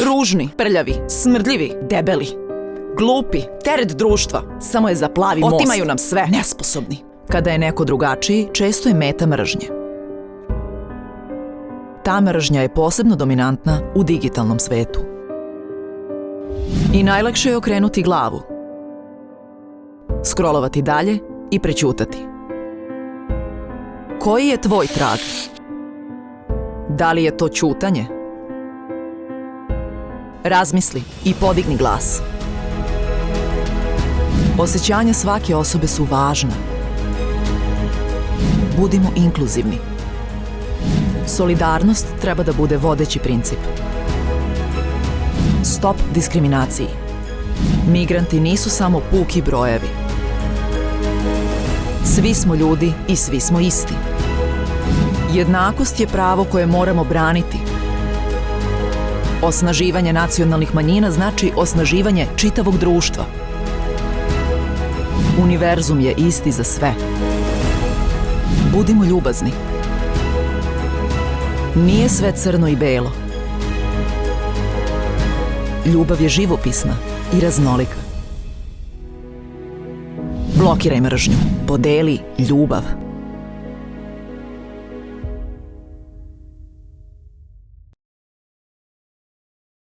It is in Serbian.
Ružni, prljavi, smrdljivi, debeli, glupi, teret društva, samo je za plavi most. Otimaju nam sve. Nesposobni. Kada je neko drugačiji, često je meta mržnje. Ta mržnja je posebno dominantna u digitalnom svetu. I najlakše je okrenuti glavu, skrolovati dalje i prećutati. Koji je tvoj trag? Da li je to ćutanje? Razmisli i podigni glas. Osjećanja svake osobe su važna. Budimo inkluzivni. Solidarnost treba da bude vodeći princip. Stop diskriminaciji. Migranti nisu samo puki brojevi. Svi smo ljudi i svi smo isti. Jednakost je pravo koje moramo braniti. Osnaživanje nacionalnih manjina znači osnaživanje čitavog društva. Univerzum je isti za sve. Budimo ljubazni. Nije sve crno i belo. Ljubav je živopisna i raznolika. Blokiraj mržnju. Podeli ljubav.